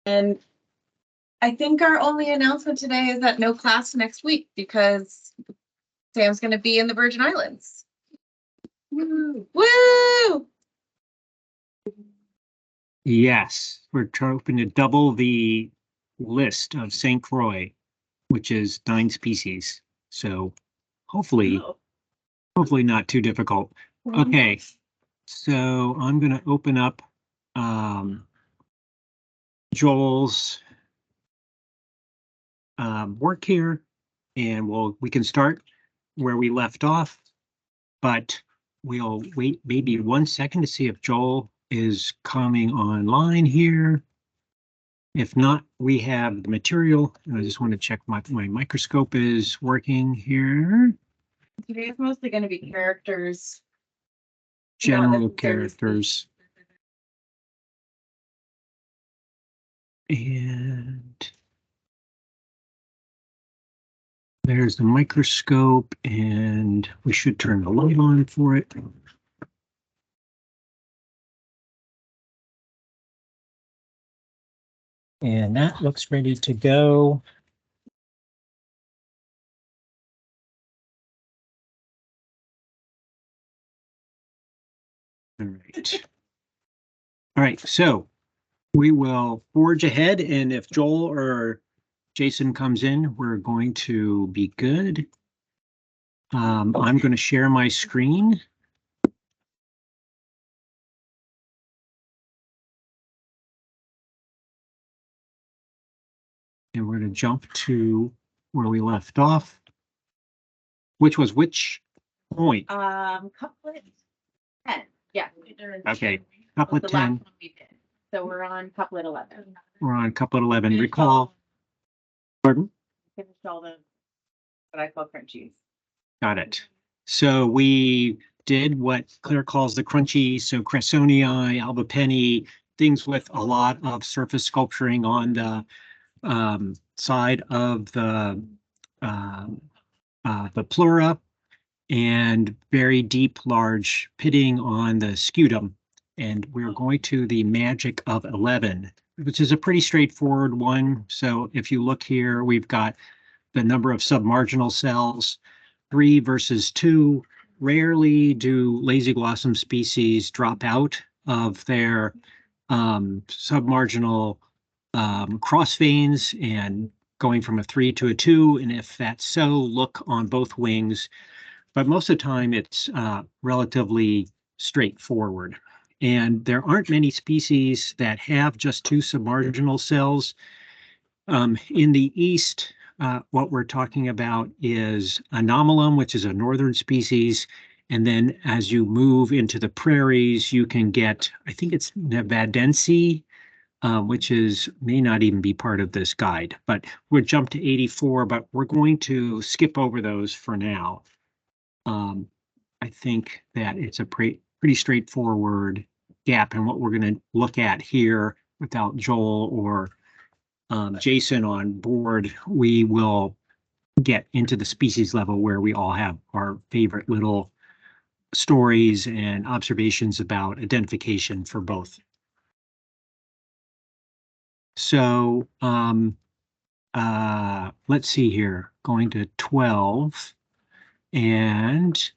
And I think our only announcement today is that no class next week because Sam's going to be in the Virgin Islands. Woo! Woo! Yes, we're hoping to double the list of St. Croix, which is 9 species. So hopefully, hopefully not too difficult. Okay, so I'm going to open up Joel's work here, and we can start where we left off, but we'll wait maybe 1 second to see if Joel is coming online here. If not, we have the material. I just want to check my microscope is working here. Today is mostly going to be characters. General characters. And there's the microscope, and we should turn the light on for it. And that looks ready to go. All right. All right, so we will forge ahead, and if Joel or Jason comes in, we're going to be good. I'm going to share my screen. And we're going to jump to where we left off, which was which point? Couplet 10. Yeah. Okay, couplet 10. So we're on couplet 11. We're on couplet 11. Recall. Pardon? Finish all the what I call crunchies. Got it. So we did what Claire calls the crunchy, so Cressonii, albapenni, things with a lot of surface sculpturing on the side of the pleura, and very deep, large pitting on the scutum. And we're going to the magic of 11, which is a pretty straightforward one. So if you look here, we've got the number of submarginal cells, 3 versus 2. Rarely do Lasioglossum species drop out of their submarginal cross veins and going from a 3 to a 2. And if that's so, look on both wings. But most of the time, it's relatively straightforward. And there aren't many species that have just 2 submarginal cells. In the east, what we're talking about is Anomalum, which is a northern species. And then as you move into the prairies, you can get, I think it's Nevadense, which may not even be part of this guide. But we'll jump to 84, but we're going to skip over those for now. I think that it's a pretty straightforward gap, and what we're going to look at here without Joel or Jason on board, we will get into the species level where we all have our favorite little stories and observations about identification for both. So let's see here, going to 12, and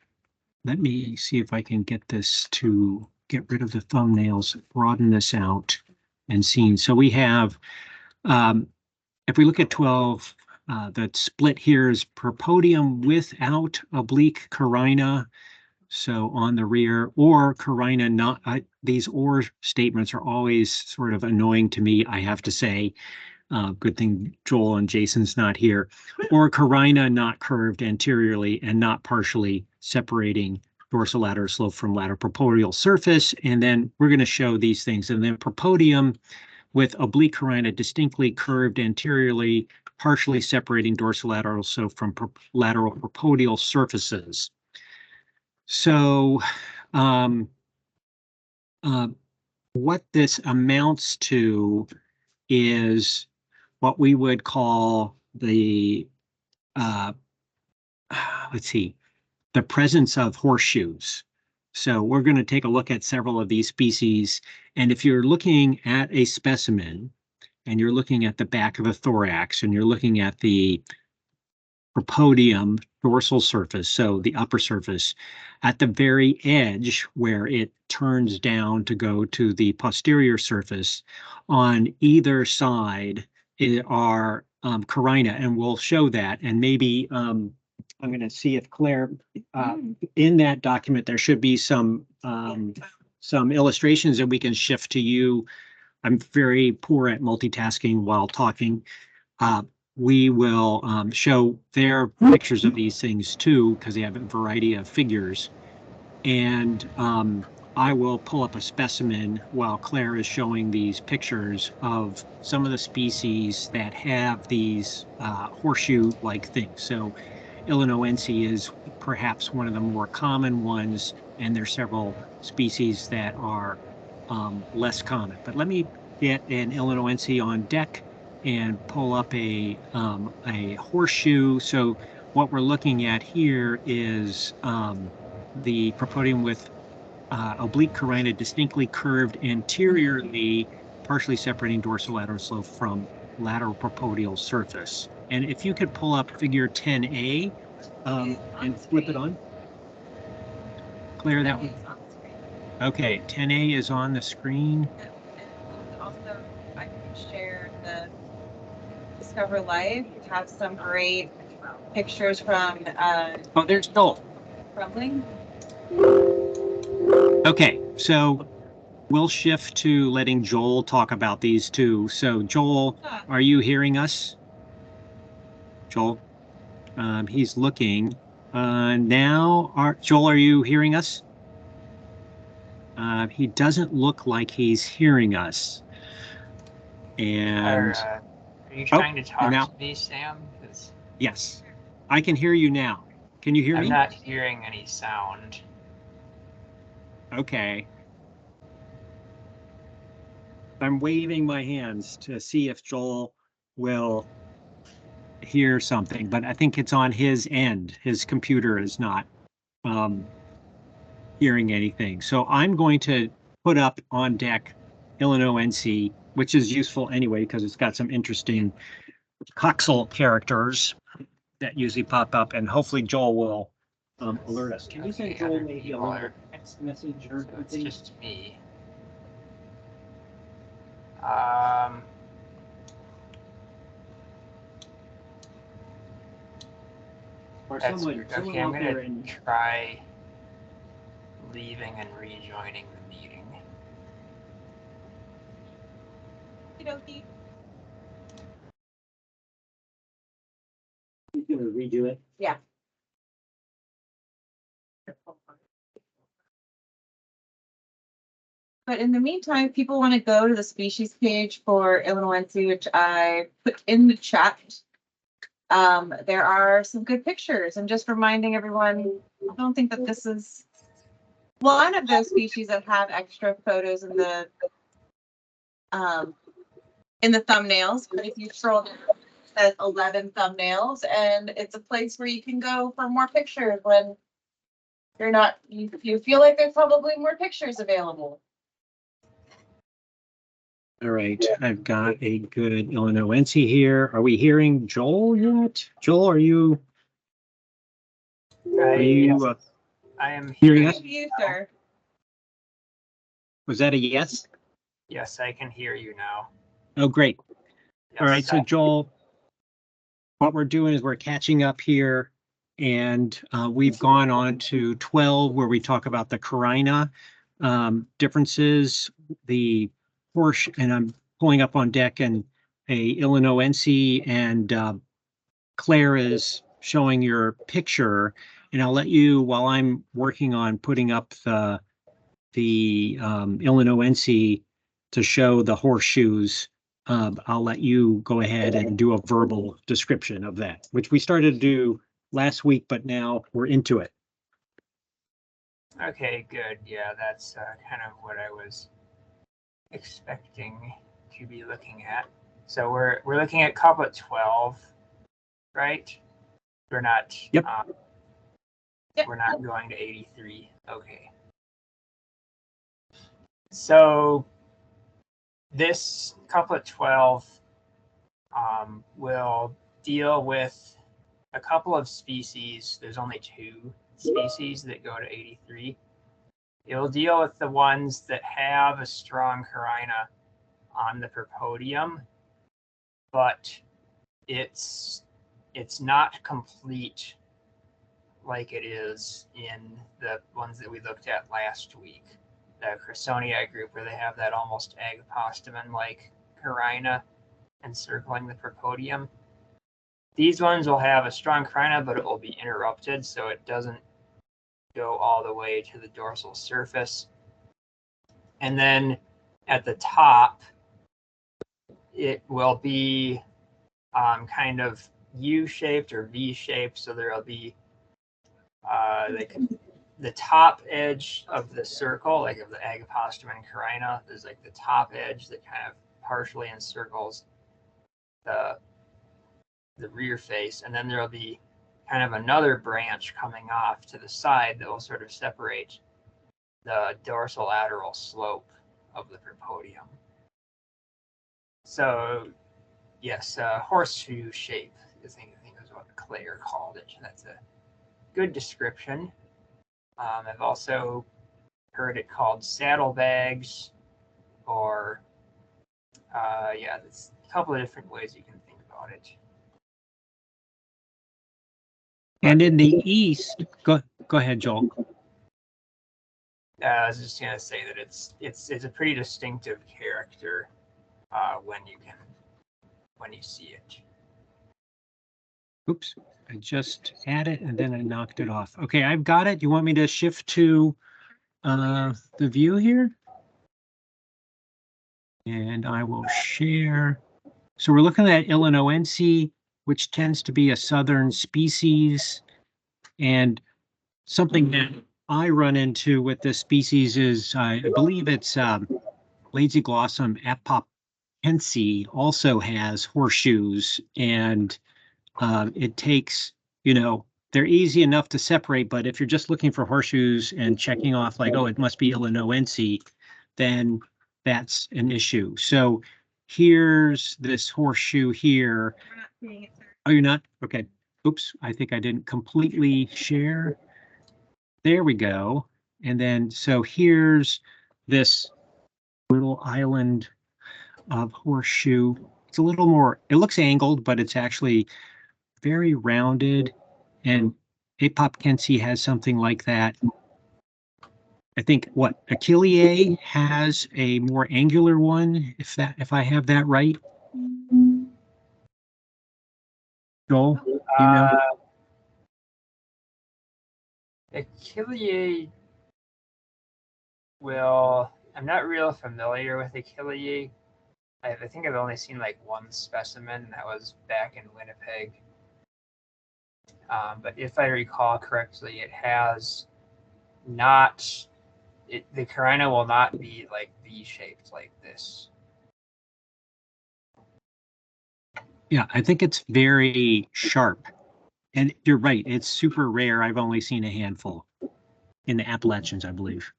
let me see if I can get this to get rid of the thumbnails, broaden this out and seen. So we have, if we look at 12, the split here is Perpodium without oblique carina. So on the rear, or carina not, these or statements are always sort of annoying to me, I have to say. Good thing Joel and Jason's not here. Or carina not curved anteriorly and not partially separating dorsolateral slope from lateral surface. And then we're going to show these things. And then Perpodium with oblique carina distinctly curved anteriorly, partially separating dorsolateral slope from lateral propodial surfaces. So what this amounts to is what we would call the, let's see, the presence of horseshoes. So we're going to take a look at several of these species. And if you're looking at a specimen and you're looking at the back of the thorax, and you're looking at the propodium dorsal surface, so the upper surface, at the very edge where it turns down to go to the posterior surface, on either side are carina, and we'll show that. And maybe I'm going to see if Claire, in that document, there should be some illustrations that we can shift to you. I'm very poor at multitasking while talking. We will show their pictures of these things too, because they have a variety of figures. And I will pull up a specimen while Claire is showing these pictures of some of the species that have these horseshoe-like things. So Illinoense is perhaps one of the more common ones, and there's several species that are less common. But let me get an Illinoense on deck and pull up a horseshoe. So what we're looking at here is the propodium with oblique carina distinctly curved anteriorly, partially separating dorsolateral slope from lateral propodial surface. And if you could pull up figure 10A and flip it on. Claire, that one. Okay, 10A is on the screen. And also, I can share the Discover Life. It has some great pictures from Oh, there's Joel. Crumbling. Okay, so we'll shift to letting Joel talk about these two. So Joel, are you hearing us? Joel, he's looking. Now, Joel, are you hearing us? He doesn't look like he's hearing us. And are you trying to talk now, to me, Sam? yes, I can hear you now. Can you hear me? I'm not hearing any sound. Okay. I'm waving my hands to see if Joel will hear something, but I think it's on his end. His computer is not hearing anything. So I'm going to put up on deck Illinoense, which is useful anyway because it's got some interesting coxal characters that usually pop up, and hopefully Joel will alert us. Can you send Joel maybe a little text message or something? It's just me. Or That's someone, weird. someone Okay, I'm out there gonna and try leaving and rejoining the meeting. Okey-dokey. he's gonna redo it. Yeah. But in the meantime, if people want to go to the species page for Illinoense, which I put in the chat, there are some good pictures. I'm just reminding everyone, I don't think that this is one of those species that have extra photos in the thumbnails. But if you scroll down, it says 11 thumbnails, and it's a place where you can go for more pictures when you're not, you feel like there's probably more pictures available. All right, I've got a good Illinoense here. Are we hearing Joel yet? Joel, are you I am hearing us? You, sir. Was that a yes? Yes, I can hear you now. Oh, great. Yes. All right, so Joel, what we're doing is we're catching up here, and we've gone on to 12 where we talk about the carina differences, the horse, and I'm pulling up on deck and a Illinoense, and Claire is showing your picture, and I'll let you, while I'm working on putting up the Illinoense to show the horseshoes, I'll let you go ahead and do a verbal description of that, which we started to do last week, but now we're into it. Okay, good. Yeah, that's kind of what I was expecting to be looking at. So we're looking at couplet 12, right? We're not. Yep. We're not going to 83. Okay. So this couplet 12 will deal with a couple of species. There's only 2 species that go to 83. It will deal with the ones that have a strong carina on the propodium, but it's not complete like it is in the ones that we looked at last week, the Cressonii group, where they have that almost agapostomen-like carina encircling the propodium. These ones will have a strong carina, but it will be interrupted, so it doesn't go all the way to the dorsal surface. And then at the top, it will be kind of U-shaped or V-shaped, so there will be like the top edge of the circle, like of the agapostomen carina. There's like the top edge that kind of partially encircles the rear face, and then there will be kind of another branch coming off to the side that will sort of separate the dorsolateral slope of the propodium. So yes, horseshoe shape, I think is what Clare called it. That's a good description. I've also heard it called saddlebags, or yeah, there's a couple of different ways you can think about it. And in the east, go ahead, Joel. I was just gonna say that it's a pretty distinctive character when you see it. Oops, I just had it and then I knocked it off. Okay, I've got it. You want me to shift to the view here? And I will share. So we're looking at Illinoense, which tends to be a southern species. And something that I run into with this species is, I believe it's Lasioglossum apopensi also has horseshoes, and it takes, they're easy enough to separate, but if you're just looking for horseshoes and checking off like, oh, it must be Illinoense, then that's an issue. So here's this horseshoe here. We're not seeing it, sir. Oh, you're not? Okay. Oops, I think I didn't completely share. There we go. And then, so here's this little island of horseshoe. It's a little more, it looks angled, but it's actually very rounded. And Apopensi has something like that. I think what Achilleae has a more angular one, if I have that right. Joel, you know? Achilleae I'm not real familiar with Achilleae. I think I've only seen like one specimen, and that was back in Winnipeg. But if I recall correctly, it has not, the carina will not be like V-shaped like this. Yeah, I think it's very sharp. And you're right, it's super rare. I've only seen a handful in the Appalachians, I believe.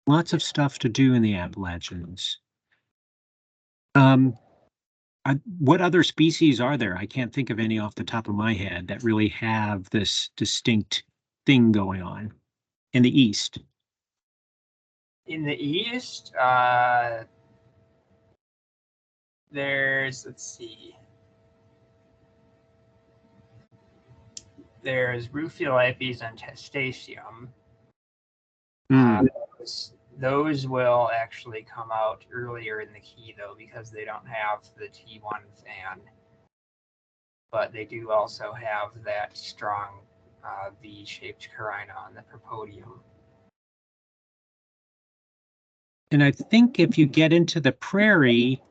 Lots of stuff to do in the Appalachians. What other species are there? I can't think of any off the top of my head that really have this distinct thing going on in the East. In the East, let's see. There's Rufiolipes and Testacea. Those will actually come out earlier in the key, though, because they don't have the T1 fan. But they do also have that strong V-shaped carina on the propodium. And I think if you get into the prairie,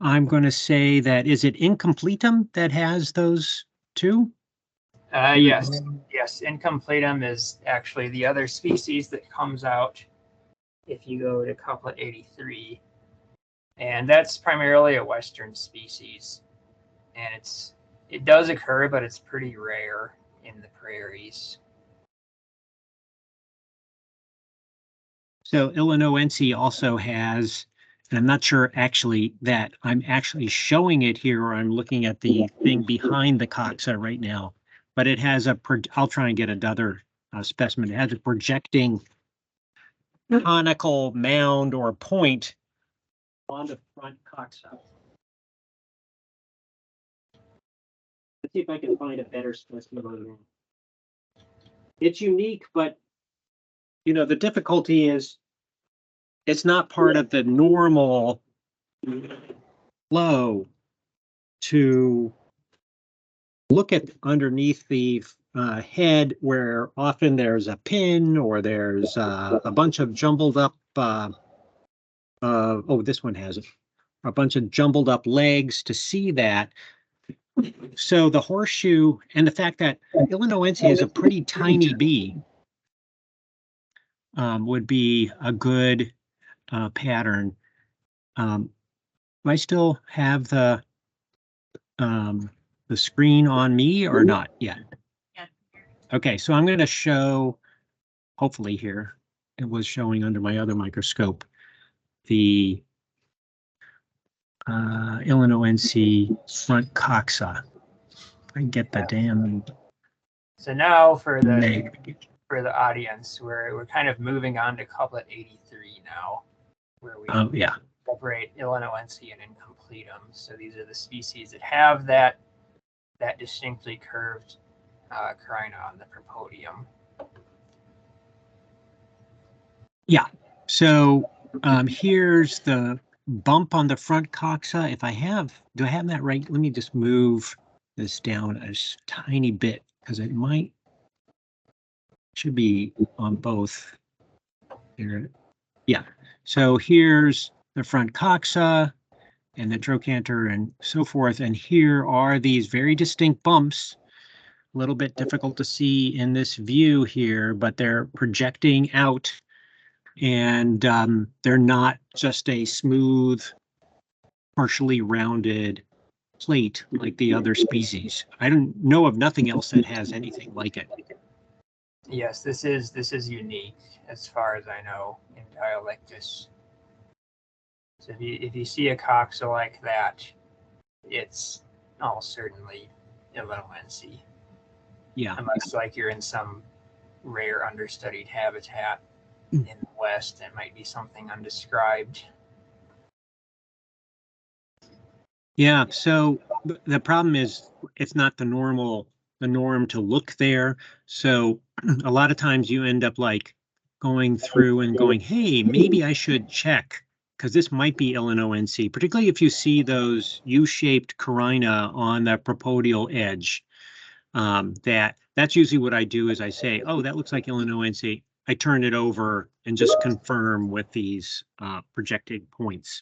I'm going to say that, is it Incompletum that has those two? Yes, Incompletum is actually the other species that comes out if you go to couplet 83. And that's primarily a Western species. And it does occur, but it's pretty rare in the prairies. So Illinoense also has, and I'm not sure actually that I'm actually showing it here, or I'm looking at the thing behind the coxa right now, but it has I'll try and get another specimen. It has a projecting conical mound or point on the front coxa. Let's see if I can find a better specimen on that. It's unique, but you know, the difficulty is it's not part of the normal flow to look at underneath the head, where often there's a pin or there's a bunch of jumbled up, oh, this one has it, a bunch of jumbled up legs to see that. So the horseshoe and the fact that Illinoense is a pretty tiny bee would be a good pattern. I still have the screen on me or not yet? Yeah. Okay, so I'm going to show, hopefully here, it was showing under my other microscope, the Illinoense front coxa. I get the damn. So now for the audience, we're kind of moving on to couplet 83 now, where we Yeah. separate Illinoense and incompletum. So these are the species that have that distinctly curved carina on the propodium. Yeah. So here's the bump on the front coxa. If I have, do I have that right? Let me just move this down a tiny bit because it should be on both here. Yeah. So here's the front coxa and the trochanter and so forth. And here are these very distinct bumps. A little bit difficult to see in this view here, but they're projecting out, and they're not just a smooth, partially rounded plate like the other species. I don't know of nothing else that has anything like it. Yes, this is unique as far as I know in Dialictus. So if you see a coxa like that, it's almost certainly Illinoense. Yeah. Unless like you're in some rare understudied habitat in the West, it might be something undescribed. Yeah, so the problem is it's not the norm to look there. So a lot of times you end up like going through and going, hey, maybe I should check because this might be Illinoense, particularly if you see those U-shaped carina on the propodial edge. That's usually what I do is I say, oh, that looks like Illinoense. I turn it over and just confirm with these projected points.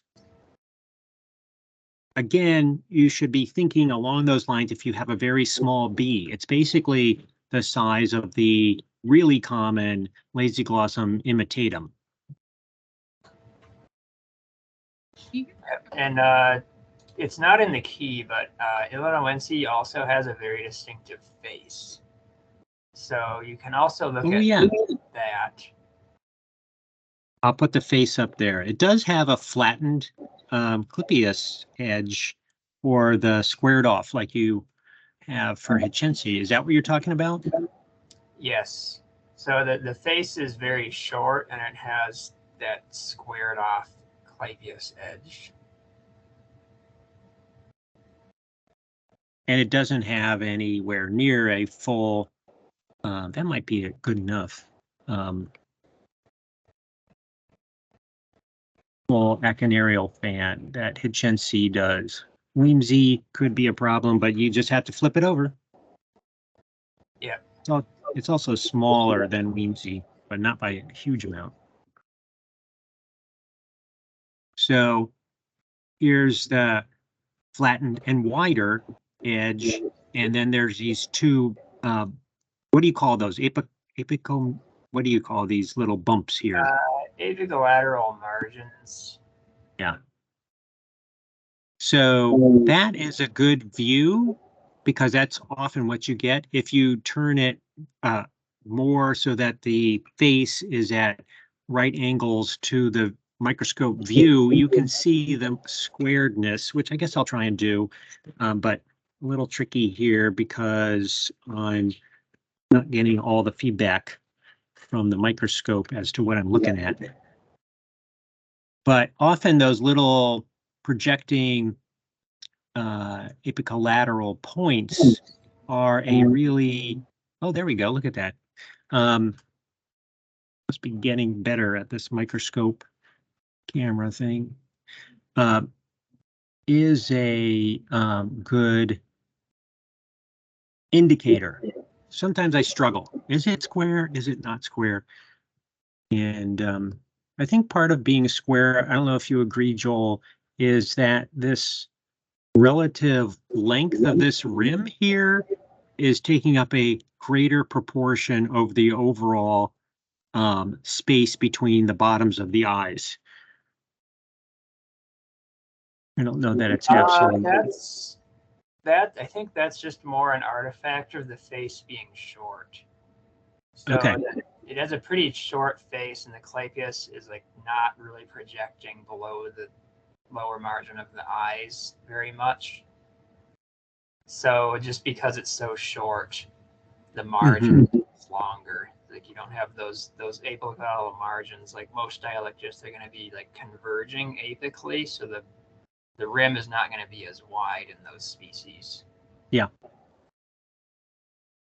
Again, you should be thinking along those lines if you have a very small bee. It's basically the size of the really common Lasioglossum imitatum. And it's not in the key, but Illinoense also has a very distinctive face. So you can also look at that. I'll put the face up there. It does have a flattened clipeus edge or the squared off like you have for Hitchensi. Is that what you're talking about? Yes. So the face is very short and it has that squared off clipeus edge. And it doesn't have anywhere near a full, that might be good enough. Full aconarial fan that Hitchensi does. Weemsy could be a problem, but you just have to flip it over. Yeah. It's also smaller than Weemsy, but not by a huge amount. So here's the flattened and wider edge, and then there's these two, what do you call those? Apicome, what do you call these little bumps here? Apicolateral margins. Yeah. So that is a good view because that's often what you get. If you turn it more so that the face is at right angles to the microscope view, you can see the squaredness, which I guess I'll try and do, but a little tricky here because I'm not getting all the feedback from the microscope as to what I'm looking at. But often those little projecting apicolateral points are a really, oh, there we go, look at that. Must be getting better at this microscope camera thing. Is a good indicator. Sometimes I struggle. Is it square? Is it not square? And I think part of being square, I don't know if you agree, Joel, is that this relative length of this rim here is taking up a greater proportion of the overall space between the bottoms of the eyes. I don't know that it's absolute. I think that's just more an artifact of the face being short. So Okay. it has a pretty short face, and the clypeus is like not really projecting below the lower margin of the eyes very much. So just because it's so short, the margin is longer. Like you don't have those apical margins like most Dialictus. They're going to be like converging apically, so the rim is not going to be as wide in those species. Yeah.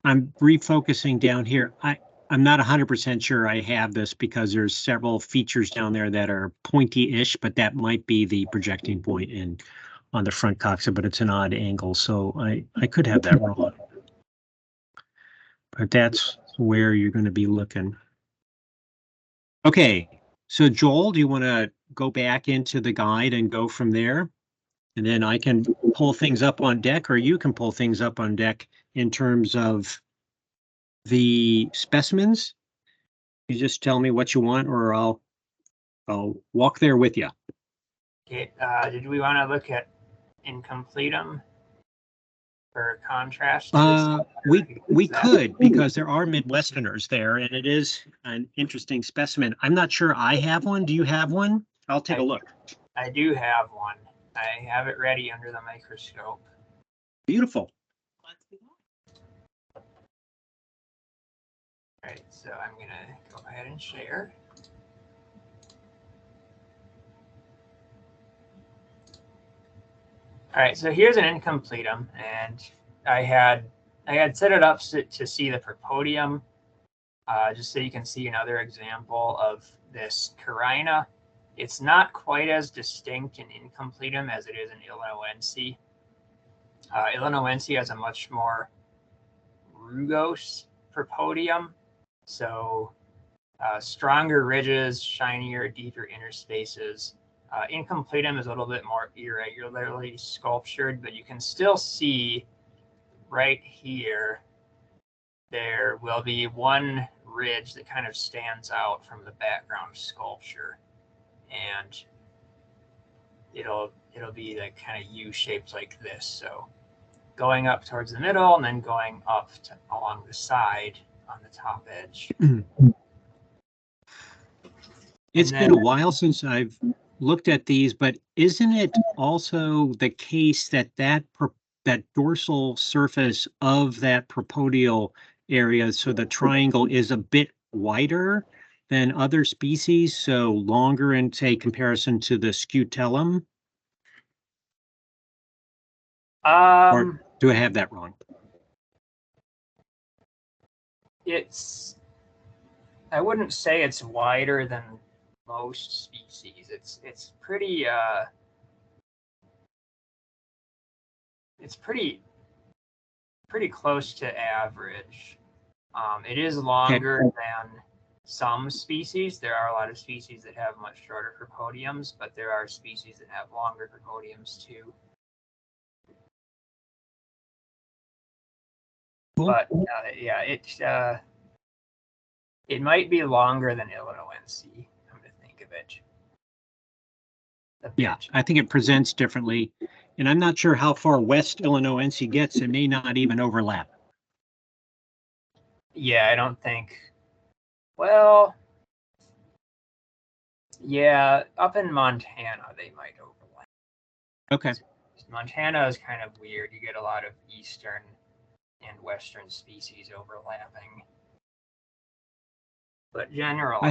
I'm refocusing down here. I'm not 100% sure I have this because there's several features down there that are pointy-ish, but that might be the projecting point on the front coxa, but it's an odd angle, so I could have that wrong. But that's where you're going to be looking. Okay, so Joel, do you want to go back into the guide and go from there? And then I can pull things up on deck, or you can pull things up on deck in terms of the specimens. You just tell me what you want, or I'll walk there with you. Okay, did we want to look at incompletum for contrast? We could, because there are Midwesterners there, and it is an interesting specimen. I'm not sure I have one. Do you have one? I'll take a look. I do have one. I have it ready under the microscope. Beautiful. All right, so I'm going to go ahead and share. All right, so here's an incompletum, and I had set it up to see the propodium, just so you can see another example of this carina. It's not quite as distinct in incompletum as it is in Illinoense. Illinoense has a much more rugose propodium, so stronger ridges, shinier, deeper interspaces. Incompletum is a little bit more irregularly sculptured, but you can still see right here, there will be one ridge that kind of stands out from the background sculpture. And it'll be like kind of U-shaped like this. So going up towards the middle and then going up along the side on the top edge. It's been a while since I've looked at these, but isn't it also the case that that dorsal surface of that propodial area, so the triangle is a bit wider than other species, so longer in, say, comparison to the scutellum? Or do I have that wrong? I wouldn't say it's wider than most species. It's pretty close to average. It is longer than some species. There are a lot of species that have much shorter propodiums, but there are species that have longer propodiums too. Cool. But yeah, it might be longer than Illinoense, come to think of it. Yeah, I think it presents differently, and I'm not sure how far west Illinoense gets. It may not even overlap. Yeah, I don't think. Well, Yeah, up in Montana, they might overlap. Okay. Montana is kind of weird. You get a lot of eastern and western species overlapping. But generally, I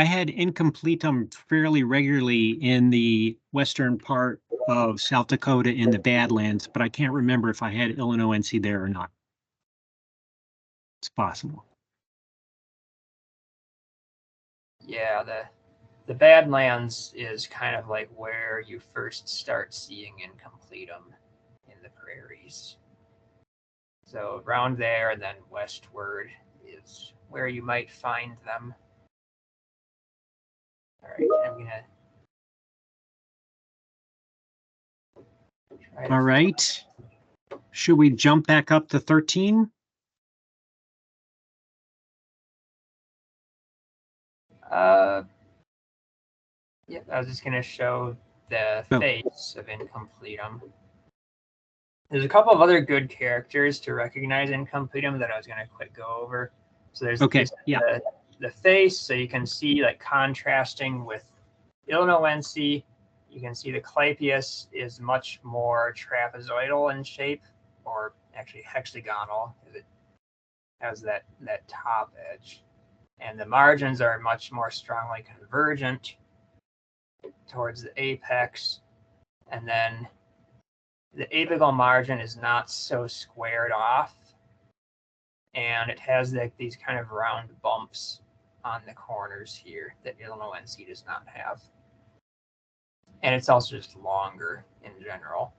had incompletum fairly regularly in the western part of South Dakota in the Badlands, but I can't remember if I had Illinoensis there or not. It's possible. yeah, the Badlands is kind of like where you first start seeing incompletum in the prairies. So around there and then westward is where you might find them. All right, I'm gonna try to All right. Should we jump back up to 13? Yeah, I was just gonna show the face of incompletum. There's a couple of other good characters to recognize incompletum that I was gonna quick go over. So there's the face, so you can see like contrasting with Illinoensis. You can see the clypeus is much more trapezoidal in shape, or actually hexagonal, because it has that top edge. And the margins are much more strongly convergent towards the apex. And then the apical margin is not so squared off. And it has like these kind of round bumps on the corners here that Illinoensis does not have. And it's also just longer in general.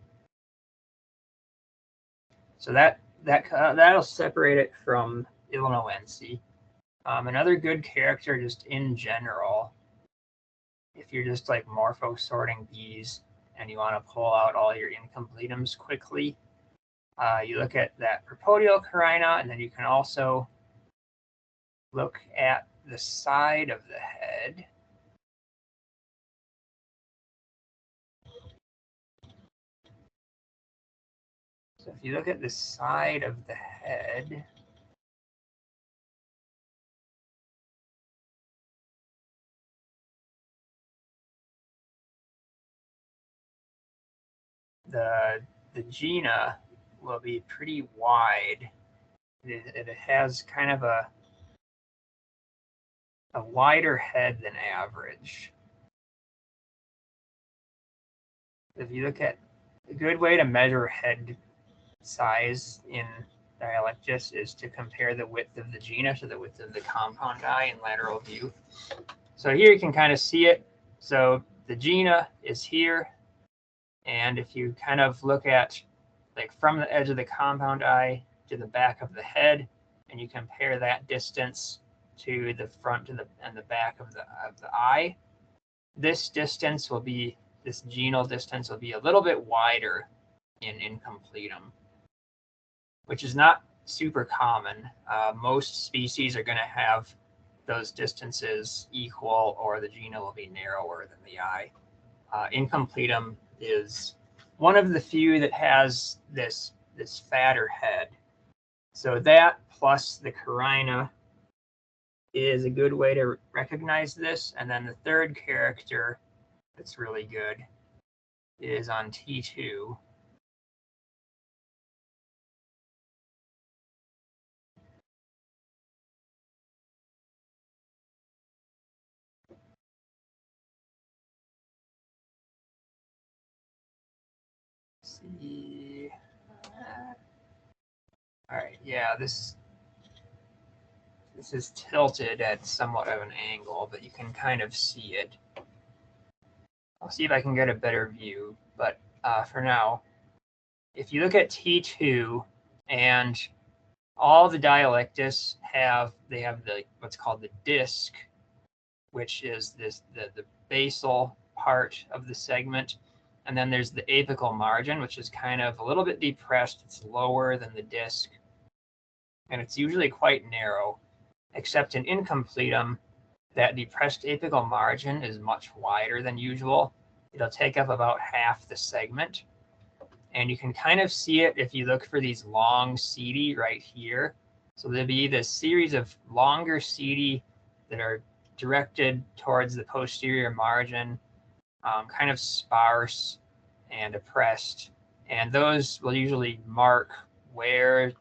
So that'll separate it from Illinoensis. Another good character just in general, if you're just like morpho sorting bees and you want to pull out all your incompletums quickly, you look at that propodial carina, and then you can also look at the side of the head. So if you look at the side of the head, the gena will be pretty wide. It has kind of a wider head than average. If you look at a good way to measure head size in Dialictus is to compare the width of the gena to the width of the compound eye in lateral view. So here you can kind of see it. So the gena is here. And if you kind of look at like from the edge of the compound eye to the back of the head, and you compare that distance to the front and the back of the eye, this distance will be, this genal distance will be a little bit wider in incompletum, which is not super common. Most species are going to have those distances equal, or the gena will be narrower than the eye. Incompletum is one of the few that has this fatter head. So that plus the carina is a good way to recognize this. And then the third character that's really good is on T2. Let's see. All right, yeah, this is tilted at somewhat of an angle, but you can kind of see it. I'll see if I can get a better view, but for now, if you look at T2, and all the Dialictus have the what's called the disc, which is the basal part of the segment, and then there's the apical margin, which is kind of a little bit depressed. It's lower than the disc, and it's usually quite narrow, except in incompletum, that depressed apical margin is much wider than usual. It'll take up about half the segment. And you can kind of see it if you look for these long setae right here. So there'll be this series of longer setae that are directed towards the posterior margin, kind of sparse and oppressed, and those will usually mark where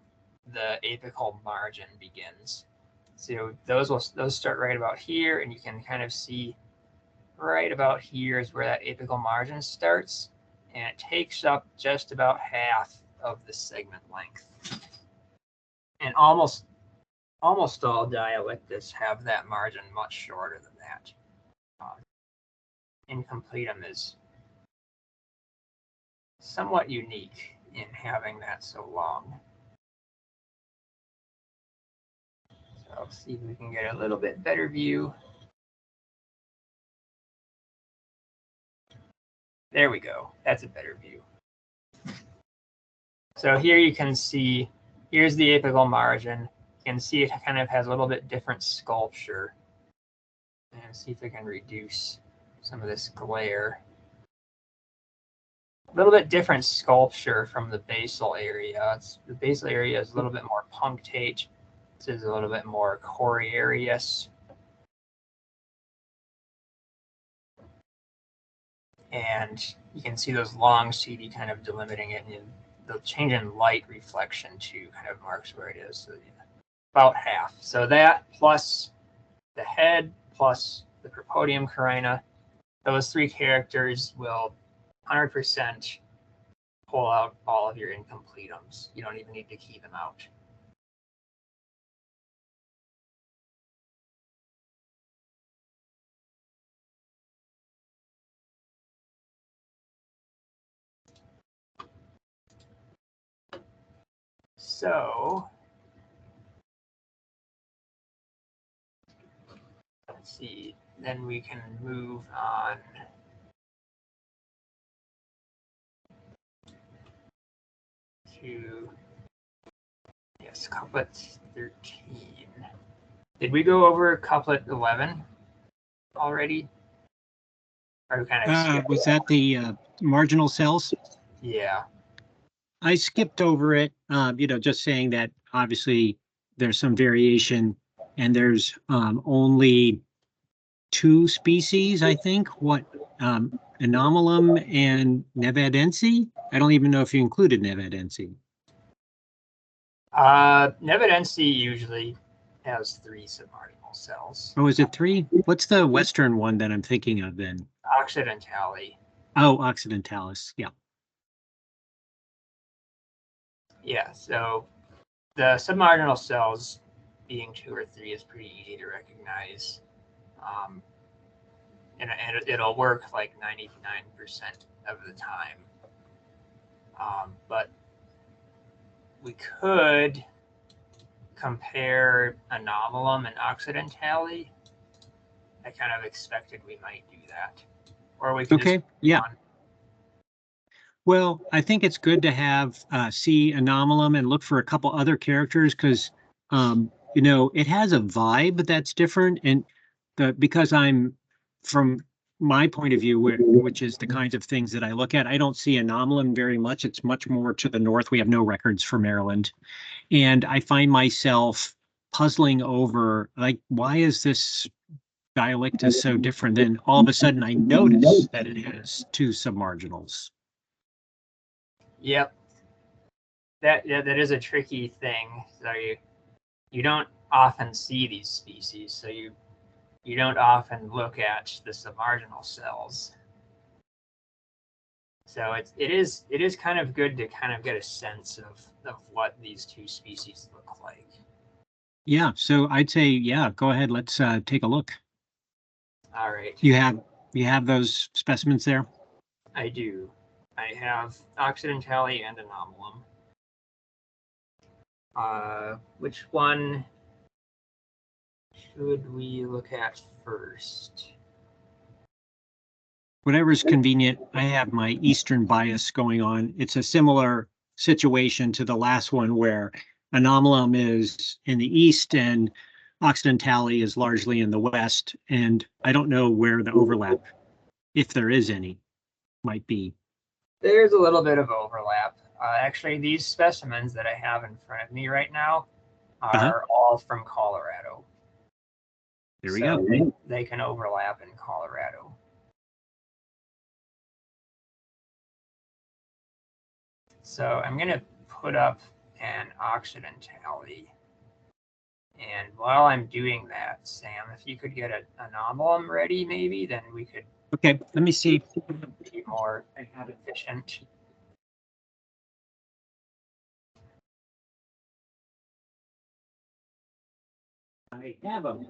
the apical margin begins. So those start right about here, and you can kind of see right about here is where that apical margin starts, and it takes up just about half of the segment length. And almost all Dialictus have that margin much shorter than that. Incompletum is somewhat unique in having that so long. So let's see if we can get a little bit better view. There we go. That's a better view. So here you can see, here's the apical margin. You can see it kind of has a little bit different sculpture. And see if I can reduce some of this glare. A little bit different sculpture from the basal area. The basal area is a little bit more punctate. This is a little bit more coriarious. And you can see those long CD kind of delimiting it, and the change in light reflection too kind of marks where it is. So about half. So that plus the head plus the propodium carina, those three characters will 100% pull out all of your incompletums. You don't even need to key them out. So let's see, then we can move on to, yes, couplet 13. Did we go over couplet 11 already? Or kind of Was that the marginal cells? Yeah. I skipped over it, just saying that obviously there's some variation, and there's only two species, I think. What, Anomalum and Nevadense? I don't even know if you included Nevadense. Nevadense usually has 3 submarginal cells. Oh, is it 3? What's the western one that I'm thinking of then? Occidentally. Oh, Occidentalis, yeah. Yeah, so the submarginal cells being 2 or 3 is pretty easy to recognize. And it'll work like 99% of the time. But we could compare Anomalum and Occidentally. I kind of expected we might do that. Or we could Okay, yeah. Well, I think it's good to have see Anomalum and look for a couple other characters because, it has a vibe that's different. And because I'm, from my point of view, which is the kinds of things that I look at, I don't see Anomalum very much. It's much more to the north. We have no records for Maryland. And I find myself puzzling over, like, why is this Dialictus so different? Then all of a sudden I notice that it has 2 submarginals. Yep. That is a tricky thing. So you don't often see these species, so you don't often look at the submarginal cells. So it is kind of good to kind of get a sense of what these 2 species look like. Yeah, so I'd say, yeah, go ahead, let's take a look. All right. You have those specimens there? I do. I have Occidentally and Anomalum. Which one should we look at first? Whatever's convenient. I have my Eastern bias going on. It's a similar situation to the last one where Anomalum is in the east and Occidentally is largely in the west. And I don't know where the overlap, if there is any, might be. There's a little bit of overlap. Actually, these specimens that I have in front of me right now are all from Colorado. There we So go. they can overlap in Colorado. So I'm going to put up an oxygen tally. And while I'm doing that, Sam, if you could get an anomalum ready, maybe, then we could Okay, let me see. be more efficient. I have them.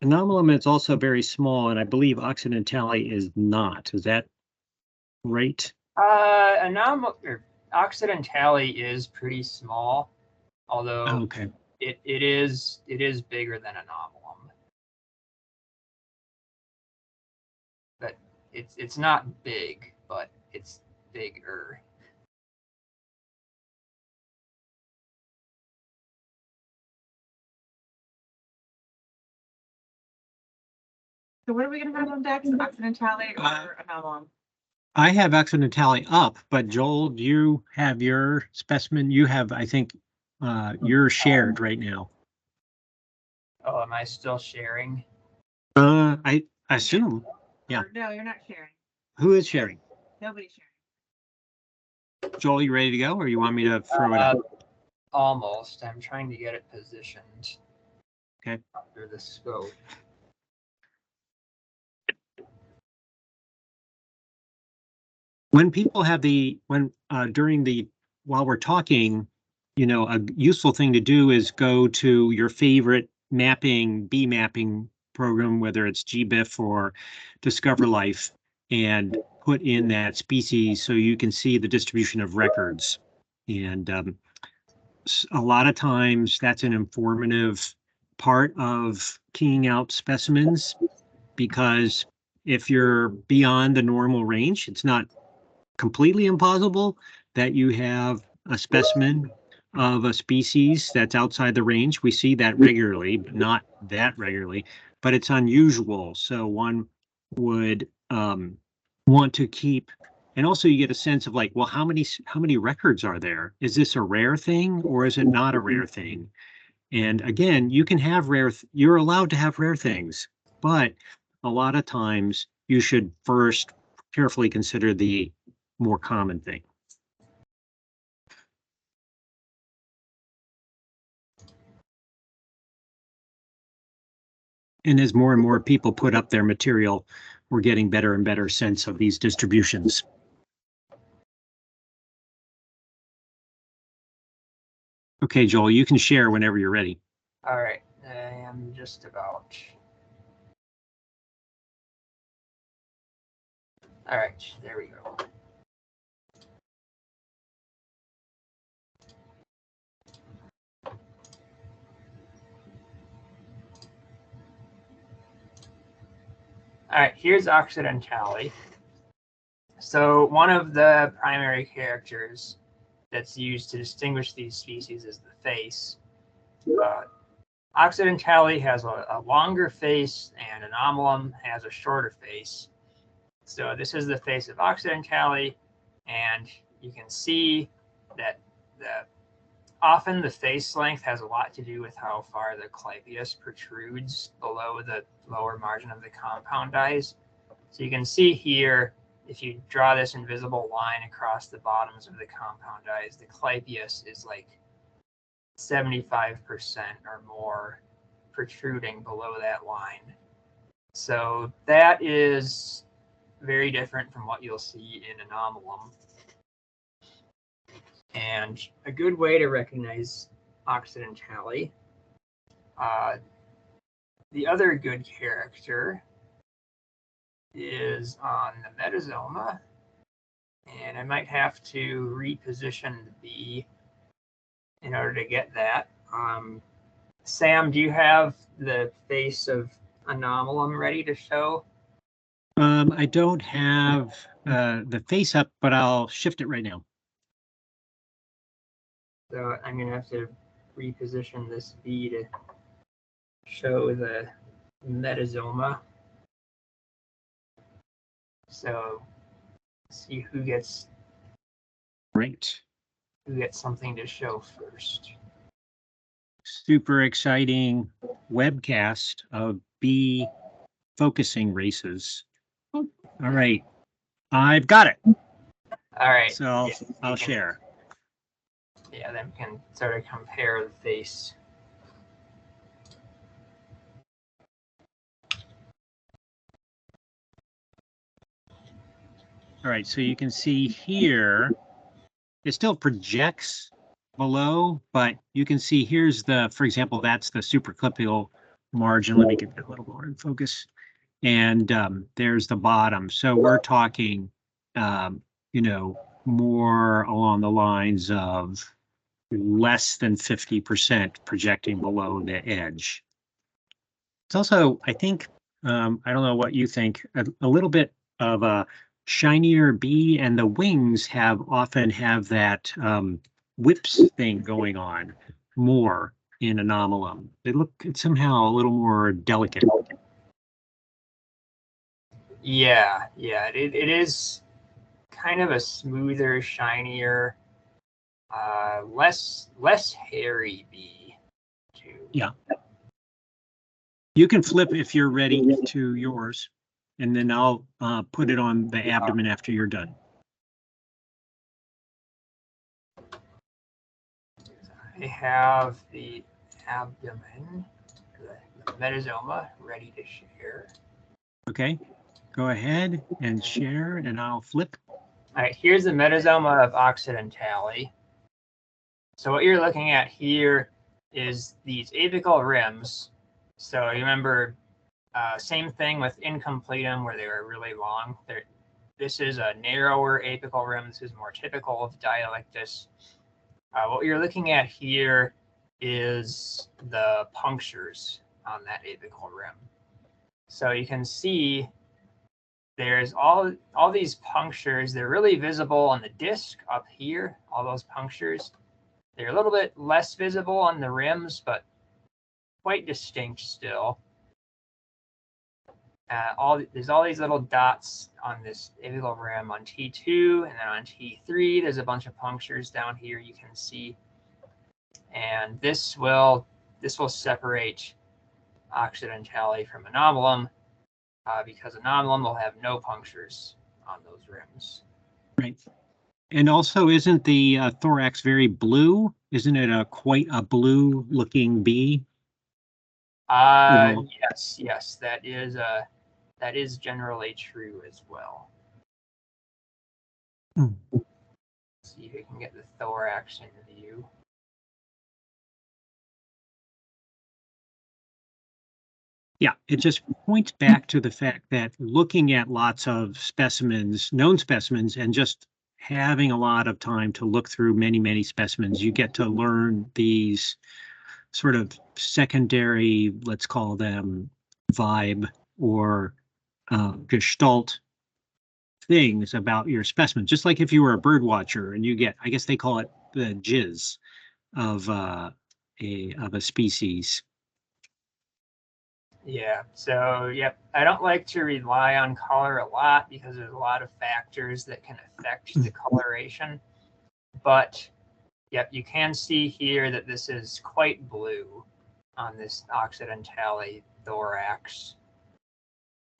Anomalum is also very small, and I believe Occidentale is not. Is that right? Occidentale is pretty small, although Okay. it is bigger than anomalum. But it's not big, but it's bigger. So what are we gonna have on deck? Occidentale or anomalum? I have Occidentale up, but Joel, do you have your specimen? You have, I think, you're shared right now. Oh, am I still sharing? I assume. Yeah. Or no, you're not sharing. Who is sharing? Nobody's sharing. Joel, you ready to go, or you want me to throw it up? Almost. I'm trying to get it positioned. Okay. Under the scope. When people have while we're talking, a useful thing to do is go to your favorite bee mapping program, whether it's GBIF or Discover Life, and put in that species so you can see the distribution of records. And a lot of times that's an informative part of keying out specimens, because if you're beyond the normal range, it's not completely impossible that you have a specimen of a species that's outside the range. We see that regularly, but not that regularly, but it's unusual. So one would want to keep, and also you get a sense of like, well, how many records are there? Is this a rare thing or is it not a rare thing? And again, you can have you're allowed to have rare things, but a lot of times you should first carefully consider the more common thing. And as more and more people put up their material, we're getting better and better sense of these distributions. Okay, Joel, you can share whenever you're ready. All right, I am just about. All right, there we go. All right, here's Occidentale. So one of the primary characters that's used to distinguish these species is the face. Occidentale has a longer face and Anomalum has a shorter face. So this is the face of Occidentale, and you can see that often the face length has a lot to do with how far the clypeus protrudes below the lower margin of the compound eyes. So you can see here, if you draw this invisible line across the bottoms of the compound eyes, the clypeus is like 75% or more protruding below that line. So that is very different from what you'll see in Anomalum. And a good way to recognize Occidentale, the other good character is on the Metazoma, and I might have to reposition the bee in order to get that. Sam, do you have the face of Anomalum ready to show? I don't have the face up, but I'll shift it right now. So I'm going to have to reposition this bee to show the Metazoma. So see who gets something to show first. Super exciting webcast of bee focusing races. All right, I've got it. All right. So yeah, I'll share. Yeah, then we can sort of compare the face. All right, so you can see here, it still projects below, but you can see here's the, for example, that's the supraclavicular margin. Let me get that a little more in focus. And there's the bottom. So we're talking, you know, more along the lines of less than 50% projecting below the edge. It's also, I think, I don't know what you think, a little bit of a shinier bee, and the wings often have that whips thing going on more in Anomalum. They look somehow a little more delicate. Yeah, it is kind of a smoother, shinier, less hairy bee too. Yeah. You can flip if you're ready to yours, and then I'll put it on the abdomen after you're done. I have the abdomen, the metazoma, ready to share. Okay, go ahead and share, and I'll flip. All right, here's the metazoma of Occidentale. So what you're looking at here is these apical rims. So you remember, same thing with incompletum where they were really long. This is a narrower apical rim. This is more typical of Dialictus. What you're looking at here is the punctures on that apical rim. So you can see there's all these punctures. They're really visible on the disc up here, all those punctures. They're a little bit less visible on the rims, but quite distinct still. There's all these little dots on this apical rim on T2, and then on T3, there's a bunch of punctures down here you can see. And this will separate Occidentale from Anomalum, because Anomalum will have no punctures on those rims. Right. And also, isn't the thorax very blue? Isn't it quite a blue looking bee? Yes, that is generally true as well. Let's see if we can get the thorax in view. Yeah, it just points back to the fact that looking at lots of specimens, known specimens, and just having a lot of time to look through many, many specimens, you get to learn these sort of secondary, let's call them vibe or gestalt things about your specimen. Just like if you were a bird watcher and you get, I guess they call it the jizz of a species. Yeah, so yep, I don't like to rely on color a lot because there's a lot of factors that can affect the coloration. But yep, you can see here that this is quite blue on this Occidentale thorax.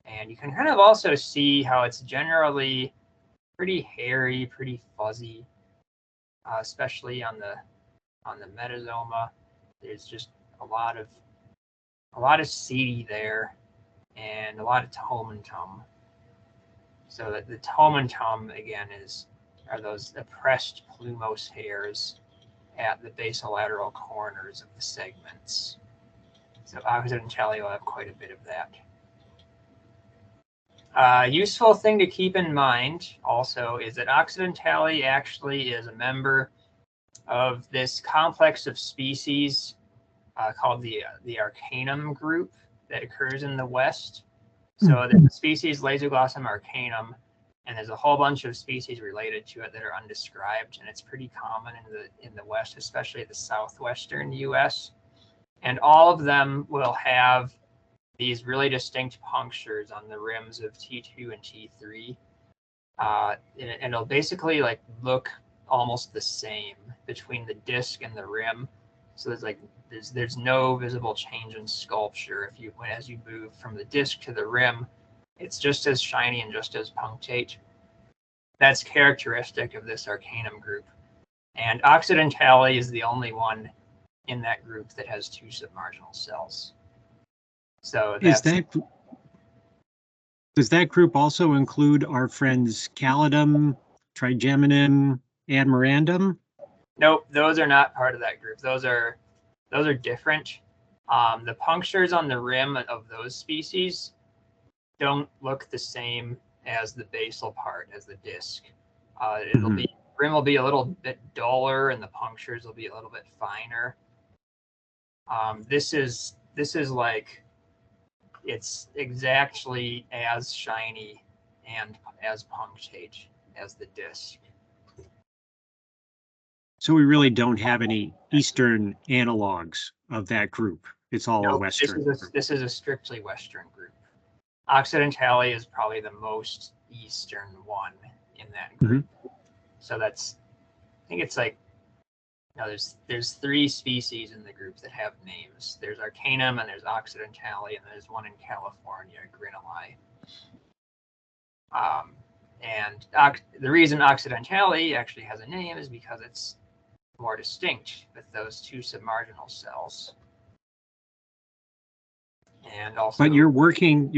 And you can kind of also see how it's generally pretty hairy, pretty fuzzy, especially on the metazoma. There's just a lot of seedy there, and a lot of tomentum. So that the tomentum again are those oppressed plumose hairs at the basolateral corners of the segments. So Occidentale will have quite a bit of that. Useful thing to keep in mind also is that Occidentale actually is a member of this complex of species called the Arcanum group that occurs in the West. So there's the species Lasioglossum arcanum, and there's a whole bunch of species related to it that are undescribed, and it's pretty common in the West, especially the southwestern U.S. And all of them will have these really distinct punctures on the rims of T2 and T3. And it'll basically like look almost the same between the disc and the rim. So there's no visible change in sculpture as you move from the disc to the rim. It's just as shiny and just as punctate. That's characteristic of this Arcanum group. And Occidentale is the only one in that group that has 2 submarginal cells. So does that group also include our friends Calidum, Trigeminum, and Mirandum? Nope, those are not part of that group. Those are different. The punctures on the rim of those species don't look the same as the basal part, as the disc. Rim will be a little bit duller, and the punctures will be a little bit finer. This is like, it's exactly as shiny and as punctate as the disc. So we really don't have any Eastern analogs of that group. It's all a Western. This is a strictly Western group. Occidentale is probably the most Eastern one in that group. So I think it's like, there's 3 species in the group that have names. There's Arcanum, and there's Occidentale, and there's one in California, Grinelli. And the reason Occidentale actually has a name is because it's more distinct with those 2 submarginal cells. And also, but you're working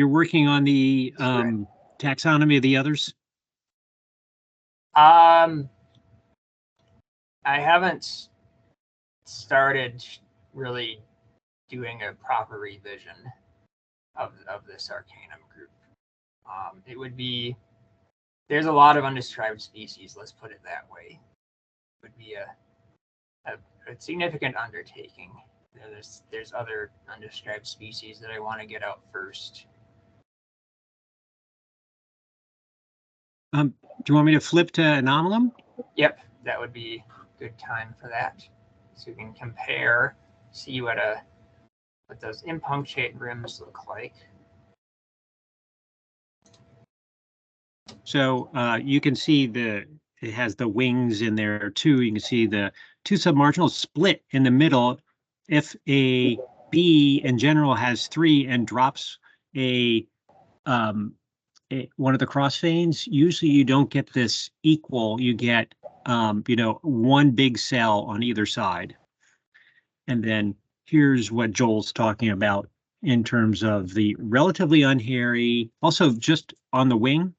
on the taxonomy of the others? I haven't started really doing a proper revision of this Arcanum group. It would be, there's a lot of undescribed species, let's put it that way. It would be a significant undertaking. There's other undescribed species that I want to get out first. Do you want me to flip to Anomalum? Yep, that would be a good time for that. So we can compare, see what those impunctate rims look like. So you can see it has the wings in there too. You can see the 2 submarginals split in the middle. If a bee in general has 3 and drops one of the cross veins, usually you don't get this equal. You get one big cell on either side. And then here's what Joel's talking about in terms of the relatively unhairy, also just on the wing.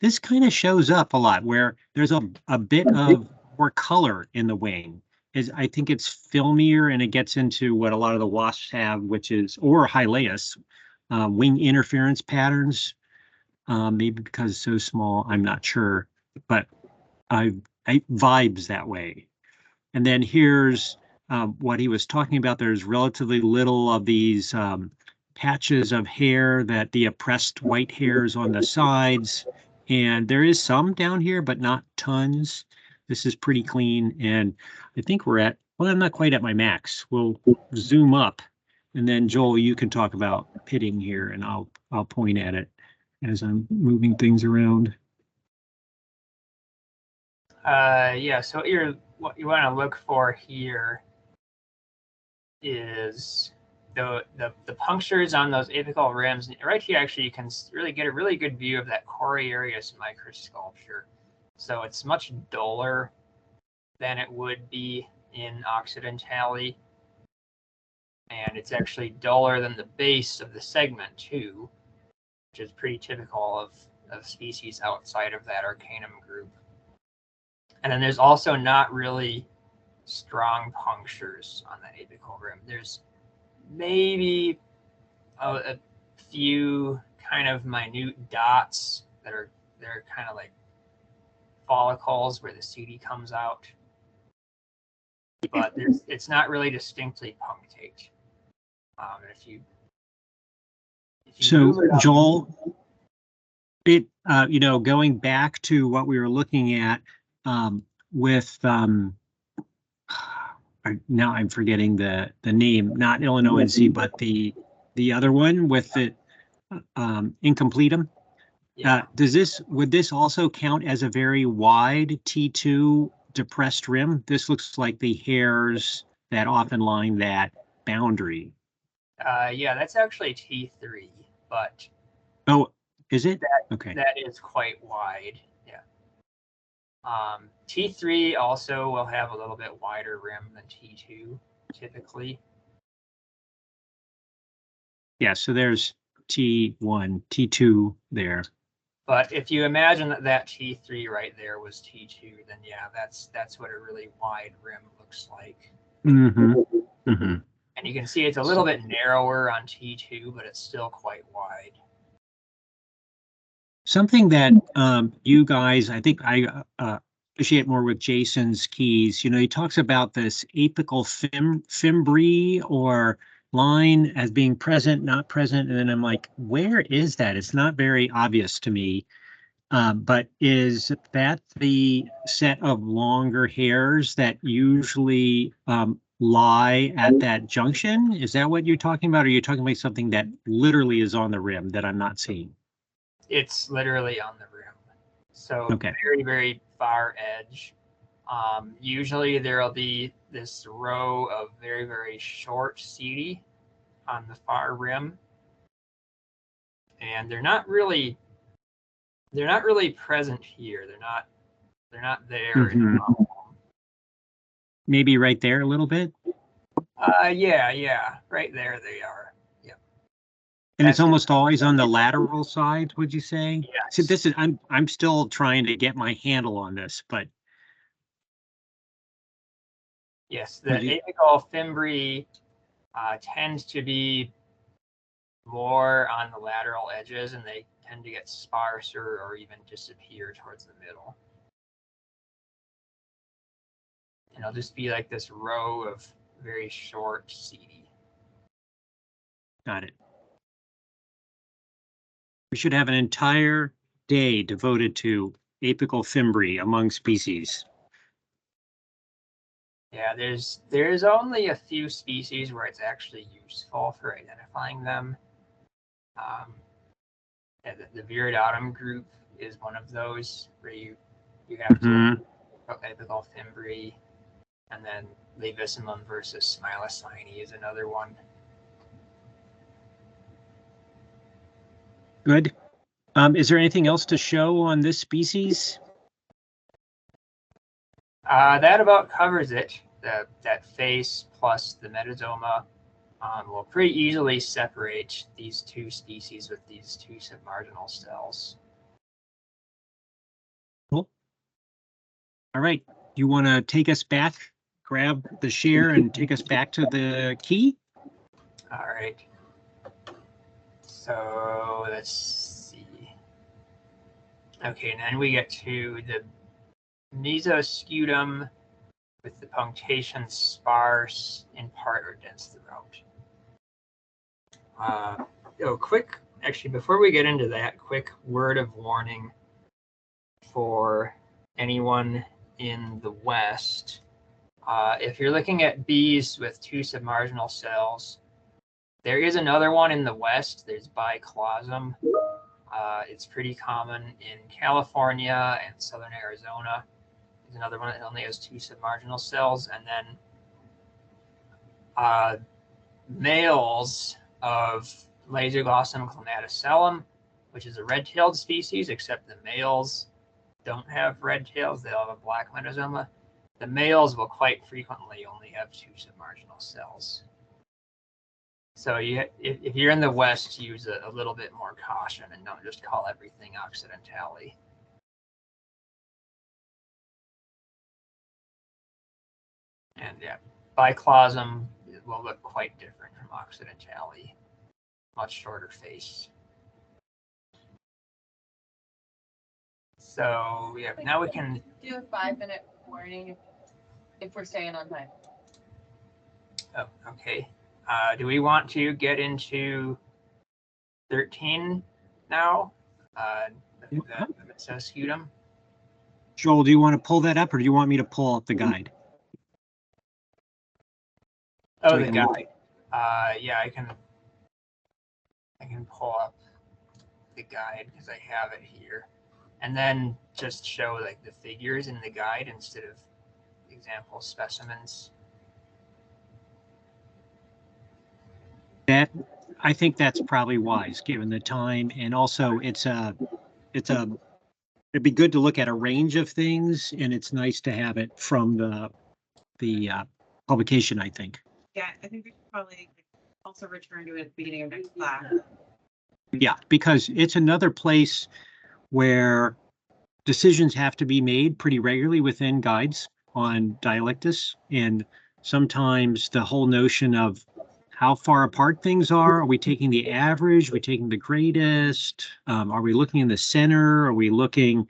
This kind of shows up a lot where there's a bit of more color in the wing. I think it's filmier, and it gets into what a lot of the wasps have, which is, or Hylaeus, wing interference patterns. Maybe because it's so small, I'm not sure, but I vibes that way. And then here's what he was talking about. There's relatively little of these patches of hair, that the oppressed white hairs on the sides. And there is some down here, but not tons. This is pretty clean. And I think we're well, I'm not quite at my max. We'll zoom up. And then Joel, you can talk about pitting here, and I'll point at it as I'm moving things around. Yeah, so what you want to look for here is the punctures on those apical rims. Right here, actually, you can really get a really good view of that coriarius microsculpture. So it's much duller than it would be in Occidentale. And it's actually duller than the base of the segment too, which is pretty typical of species outside of that Arcanum group. And then there's also not really strong punctures on the apical rim. There's maybe a few kind of minute dots that are kind of like follicles where the CD comes out, but it's not really distinctly punctate. If you so Joel, going back to what we were looking at with now I'm forgetting the name, not Illinois, but the the other one with the incompletum. Yeah. Would this also count as a very wide T2 depressed rim? This looks like the hairs that often line that boundary. Yeah, that's actually T3, but Oh, is it? Okay. that is quite wide. Yeah. T3 also will have a little bit wider rim than T2 typically. Yeah, so there's T1, T2 there. But if you imagine that T3 right there was T2, then yeah, that's what a really wide rim looks like. Mm-hmm. Mm-hmm. And you can see it's a little bit narrower on T2, but it's still quite wide. Something that you guys, I think I appreciate more with Jason's keys, you know, he talks about this apical fimbriae or line as being present, not present. And then I'm like, where is that? It's not very obvious to me. But is that the set of longer hairs that usually lie at that junction? Is that what you're talking about? Or are you talking about something that literally is on the rim that I'm not seeing? It's literally on the rim. So Okay. very, very far edge. Usually there'll be this row of very, very short setae on the far rim. And they're not really present here. They're not there. Mhm. Maybe right there a little bit. Yeah, right there they are. Yeah. And it's almost always on the lateral side, would you say? Yes. So this is I'm still trying to get my handle on this, but Yes, the apical fimbriae tend to be more on the lateral edges, and they tend to get sparser or even disappear towards the middle. And it'll just be like this row of very short setae. got it. We should have an entire day devoted to apical fimbriae among species. Yeah, there's only a few species where it's actually useful for identifying them. The Viridatum group is one of those where you have to look at apical fimbriae, and then Levissimum versus Smilocine is another one. Good. Is there anything else to show on this species? That about covers it. That face plus the metazoma will pretty easily separate these two species with these two submarginal cells. Cool. All right. You want to take us back, grab the share and take us back to the key? All right. So let's see. Okay, and then we get to the mesoscutum with the punctation sparse in part or dense throughout. Actually, before we get into that, quick word of warning for anyone in the West. If you're looking at bees with two submarginal cells, there is another one in the West. There's Biclosum. It's pretty common in California and southern Arizona. There's another one that only has two submarginal cells. And then males of Lasioglossum clematicellum, which is a red-tailed species, except the males don't have red tails. They'll have a black metazoma. The males will quite frequently only have two submarginal cells. So if you're in the West, use a little bit more caution and don't just call everything occidentale. And yeah, Biclosum will look quite different from occidentale. Much shorter face. So yeah, now we can do a 5-minute warning if we're staying on time. Oh, okay. Do we want to get into 13 now? The mesoscutum? Joel, do you want to pull that up or do you want me to pull up the guide? Oh, So the guide. Yeah, I can I can pull up the guide because I have it here, and then just show like the figures in the guide instead of example specimens. That, I think that's probably wise, given the time, and also it'd be good to look at a range of things, and it's nice to have it from the publication, I think. Yeah, I think we should probably also return to it at the beginning of next class. Yeah, because it's another place where decisions have to be made pretty regularly within guides on Dialictus. And sometimes the whole notion of how far apart things are we taking the average? Are we taking the greatest? Are we looking in the center? Are we looking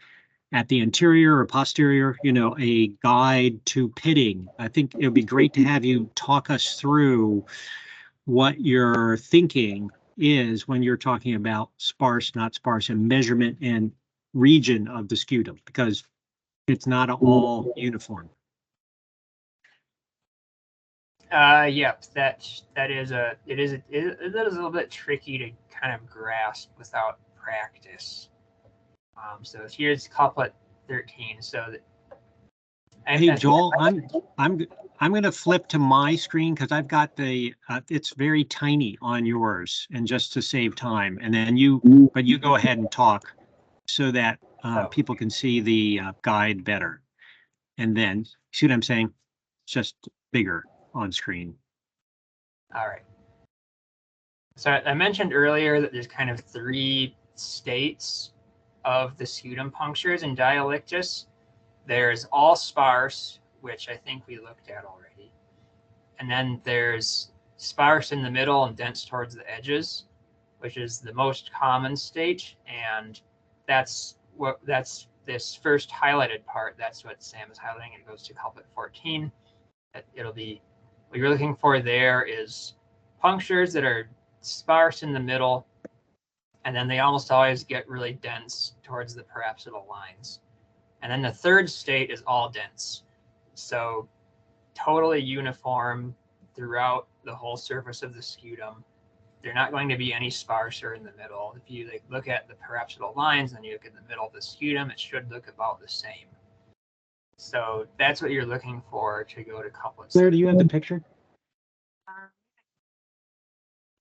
at the anterior or posterior? You know, a guide to pitting. I think it would be great to have you talk us through what your thinking is when you're talking about sparse, not sparse, and measurement and region of the scutum, because it's not all uniform. Yep, that is a little bit tricky to kind of grasp without practice. So here's couplet 13. So that, hey Joel, I'm going to flip to my screen because I've got the it's very tiny on yours, and just to save time, and then you go ahead and talk so that people can see the guide better, and then see what I'm saying? It's just bigger on screen. All right. So I mentioned earlier that there's kind of 3 states of the scutum punctures in Dialictus. There's all sparse, which I think we looked at already. And then there's sparse in the middle and dense towards the edges, which is the most common state. And that's this first highlighted part. That's what Sam is highlighting. It goes to couplet 14. It'll be, what you're looking for there is punctures that are sparse in the middle, and then they almost always get really dense towards the parapsidal lines. And then the third state is all dense. So totally uniform throughout the whole surface of the scutum. They're not going to be any sparser in the middle. If you look at the parapsidal lines and you look at the middle of the scutum, it should look about the same. So that's what you're looking for to go to couplets. Claire, do you have the picture?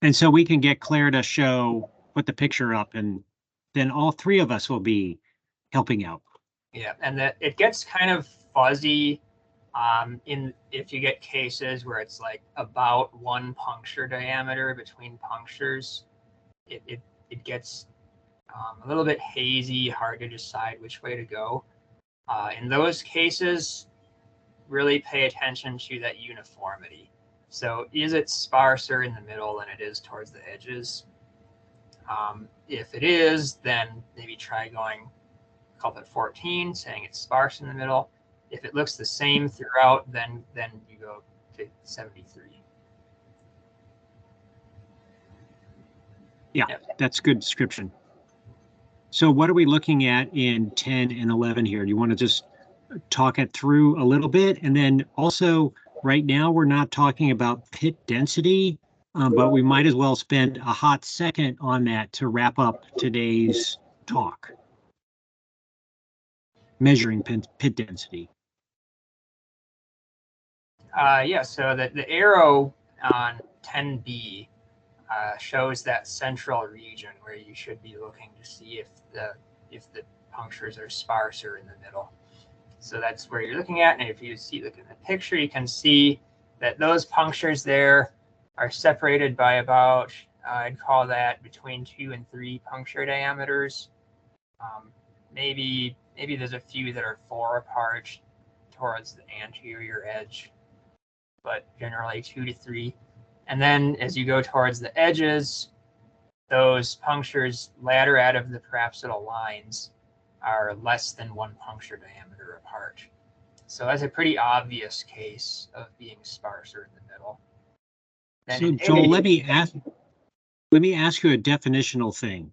And so we can get Claire to put the picture up, and then all 3 of us will be helping out. Yeah, and that it gets kind of fuzzy if you get cases where it's like about 1 puncture diameter between punctures. It gets a little bit hazy, hard to decide which way to go. In those cases, really pay attention to that uniformity. So is it sparser in the middle than it is towards the edges? If it is, then maybe try going couplet 14, saying it's sparse in the middle. If it looks the same throughout, then you go to 73. Yeah, Yep. That's good description. So what are we looking at in 10 and 11 here? Do you want to just talk it through a little bit? And then also, right now, we're not talking about pit density, but we might as well spend a hot second on that to wrap up today's talk. Measuring pit density. Yeah, so the arrow on 10B shows that central region where you should be looking to see if the punctures are sparser in the middle. So that's where you're looking at, and if you look at the picture, you can see that those punctures there are separated by about, I'd call that between 2 and 3 puncture diameters. Maybe there's a few that are 4 apart towards the anterior edge, but generally 2 to 3. And then as you go towards the edges, those punctures ladder out of the parapsidal lines are less than 1 puncture diameter apart. So that's a pretty obvious case of being sparser in the middle. Then so Joel, let me ask you a definitional thing.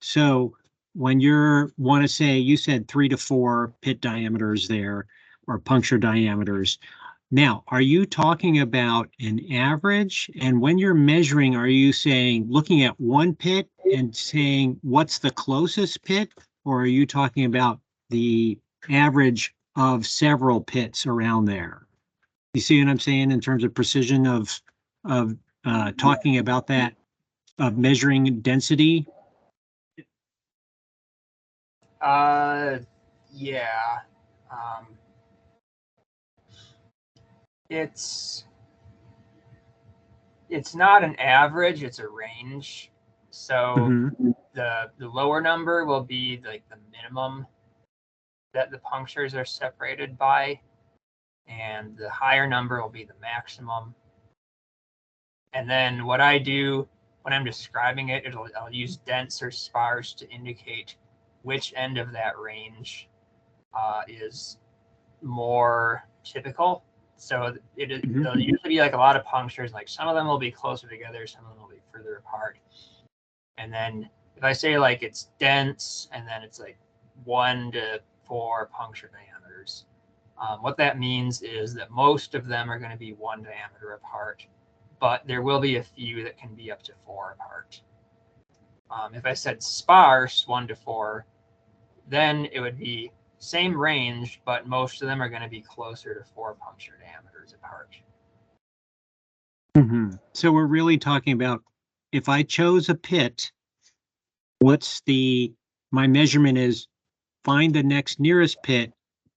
So when you want to say, you said 3 to 4 pit diameters there, or puncture diameters, Now, are you talking about an average? And when you're measuring, are you saying, looking at one pit and saying, what's the closest pit? Or are you talking about the average of several pits around there? You see what I'm saying in terms of precision of talking about that, of measuring density? Yeah. It's not an average, it's a range. So the lower number will be like the minimum that the punctures are separated by, and the higher number will be the maximum. And then what I do when I'm describing it, I'll use dense or sparse to indicate which end of that range is more typical. So there'll usually be like a lot of punctures, like some of them will be closer together, some of them will be further apart. And then if I say like it's dense and then it's like 1 to 4 puncture diameters, what that means is that most of them are going to be 1 diameter apart, but there will be a few that can be up to 4 apart. If I said sparse 1 to 4, then it would be same range, but most of them are going to be closer to 4 puncture diameters apart. So we're really talking about, if I chose a pit, my measurement is find the next nearest pit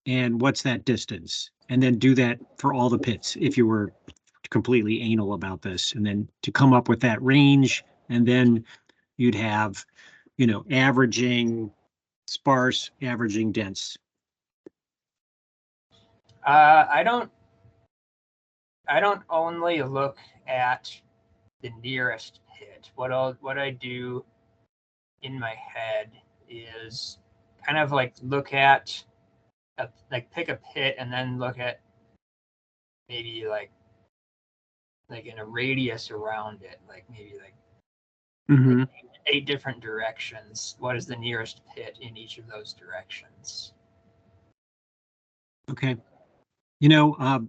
and what's that distance, and then do that for all the pits if you were completely anal about this, and then to come up with that range, and then you'd have, averaging sparse, averaging dense. I don't only look at the nearest pit. What I do in my head is kind of like look at pick a pit and then look at maybe like in a radius around it, like maybe like 8 different directions. What is the nearest pit in each of those directions? Okay.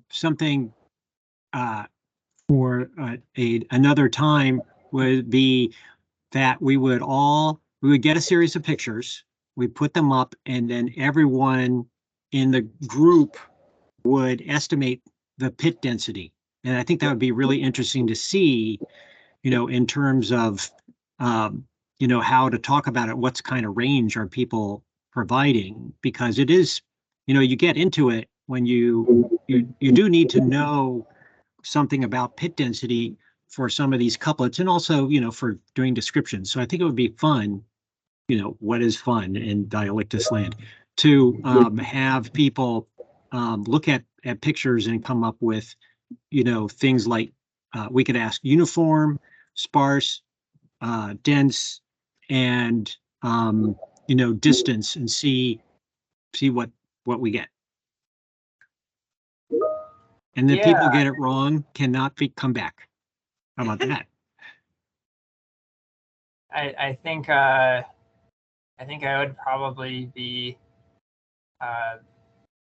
Something for another time would be that we would get a series of pictures, we put them up, and then everyone in the group would estimate the pit density. And I think that would be really interesting to see, in terms of, how to talk about it, what's kind of range are people providing, because it is, you get into it when you do need to know something about pit density for some of these couplets, and also, for doing descriptions. So I think it would be fun, what is fun in Dialictus land, to have people look at pictures and come up with, things like, we could ask uniform, sparse, dense, and, distance, and see what we get. And then people get it wrong, cannot come back. How about that? I think I would probably be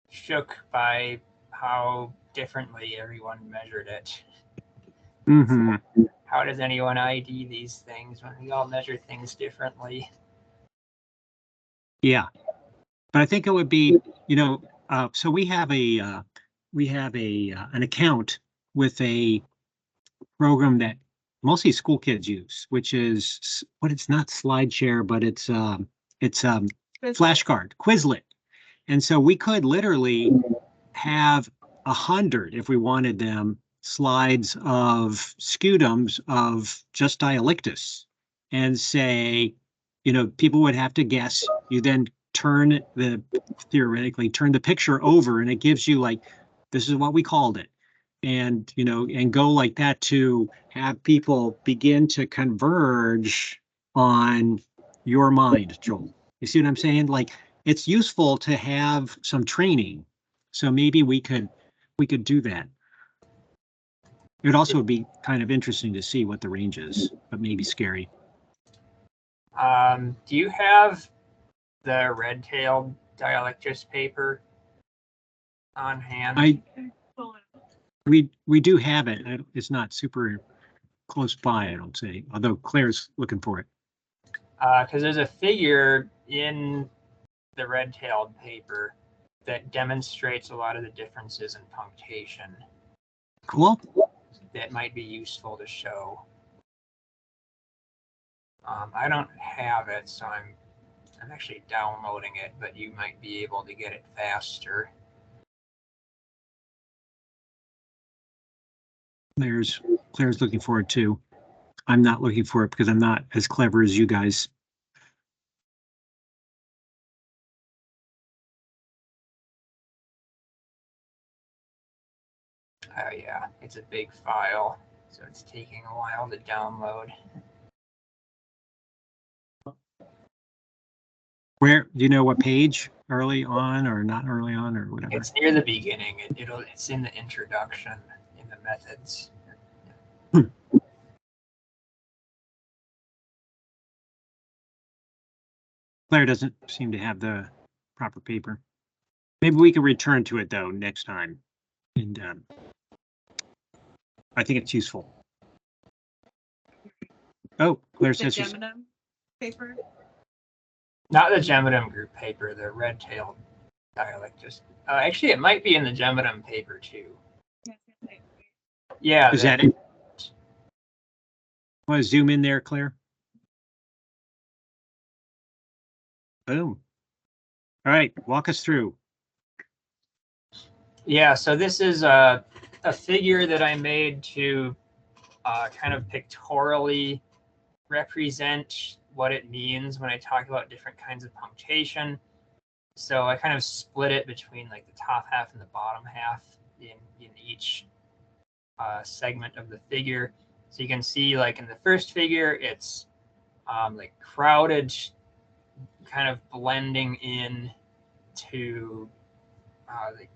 shook by how differently everyone measured it. How does anyone ID these things when we all measure things differently? Yeah, but I think it would be, so we have an account with a program that mostly school kids use, which is it's not SlideShare, but it's flashcard, Quizlet. And so we could literally have 100, if we wanted them, slides of scutums of just Dialictus, and say, people would have to guess. You then theoretically turn the picture over, and it gives you like, this is what we called it. And, and go like that to have people begin to converge on your mind, Joel. You see what I'm saying? Like, it's useful to have some training. So maybe we could do that. It would also be kind of interesting to see what the range is, but maybe scary. Do you have the red-tailed Dialictus paper on hand? We do have it. It's not super close by, I don't say, although Claire's looking for it. Because there's a figure in the red-tailed paper that demonstrates a lot of the differences in punctation Cool. that might be useful to show. I don't have it, so I'm actually downloading it, but you might be able to get it faster. Claire's looking for it too. I'm not looking for it because I'm not as clever as you guys. Oh yeah, it's a big file, so it's taking a while to download. Where do you know what page? Early on or not early on or whatever? It's near the beginning. It's in the introduction in the methods. Claire doesn't seem to have the proper paper. Maybe we can return to it though next time, and I think it's useful. Oh, Claire The says she's Gemini paper. Not the Gemidum group paper, the red-tailed Dialictus. Actually, it might be in the Gemidum paper too. Yeah. Is that it? Want to zoom in there, Claire? Boom. All right, walk us through. Yeah, so this is a figure that I made to kind of pictorially represent what it means when I talk about different kinds of punctation. So I kind of split it between like the top half and the bottom half in each segment of the figure. So you can see like in the first figure, it's like crowded, kind of blending in to the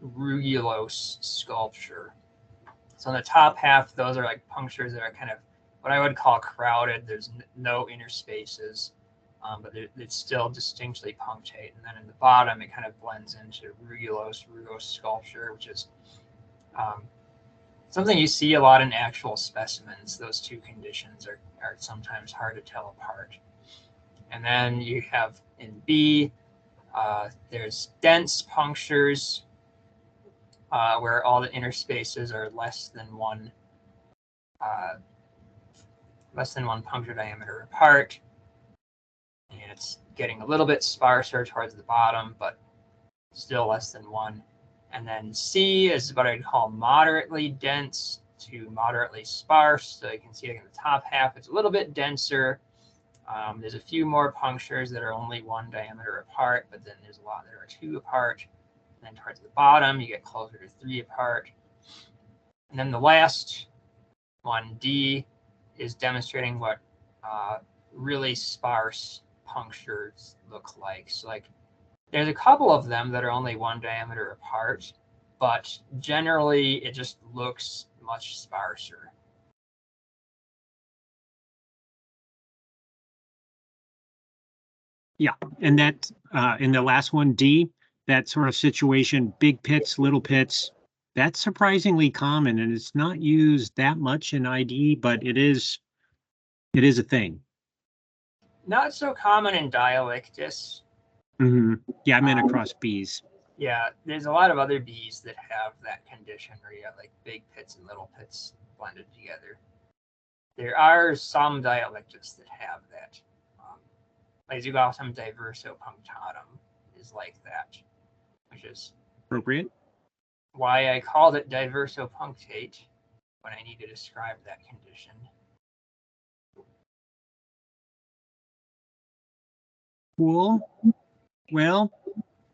rugulose sculpture. So in the top half, those are like punctures that are kind of what I would call crowded. There's no interspaces, but it's still distinctly punctate. And then in the bottom, it kind of blends into rugose sculpture, which is something you see a lot in actual specimens. Those two conditions are sometimes hard to tell apart. And then you have in B, there's dense punctures where all the interspaces are less than one puncture diameter apart. And it's getting a little bit sparser towards the bottom, but still less than one. And then C is what I'd call moderately dense to moderately sparse. So you can see like in the top half, it's a little bit denser. There's a few more punctures that are only one diameter apart, but then there's a lot that are two apart. And then towards the bottom, you get closer to three apart. And then the last one, D, is demonstrating what really sparse punctures look like. So like there's a couple of them that are only one diameter apart, but generally it just looks much sparser. Yeah, and that in the last one, D, that sort of situation, big pits, little pits, that's surprisingly common, and it's not used that much in ID, but it is a thing. Not so common in Dialictus. Yeah, I meant across bees. Yeah, there's a lot of other bees that have that condition where you have like big pits and little pits blended together. There are some Dialictus that have that. Lasioglossum diversopunctatum is like that, which is Appropriate. why I called it diversopunctate when I need to describe that condition. Cool. Well,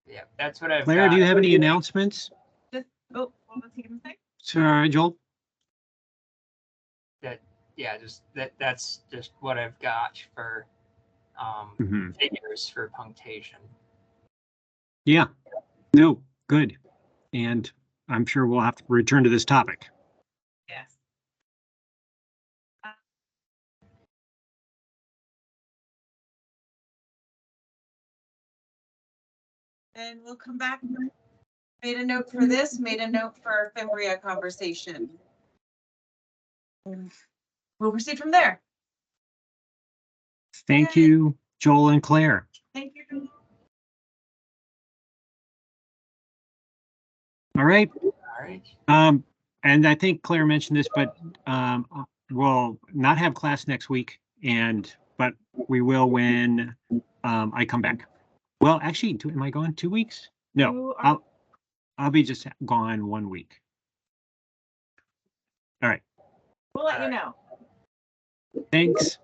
Yeah, that's what I've Claire, got. do you have any announcements? What was he gonna say? Sorry, Joel. That's just what I've got for figures for punctation. Yeah. No, good. And I'm sure we'll have to return to this topic. Yes. And we'll come back Made a note for this, made a note for our Fimbria conversation. We'll proceed from there. Thank Yay. you, Joel and Claire. Thank you. All right. All right. And I think Claire mentioned this, but we'll not have class next week, but we will when I come back. Well, actually, am I gone 2 weeks? No, You are- I'll be just gone 1 week. All right. We'll let you know. Thanks.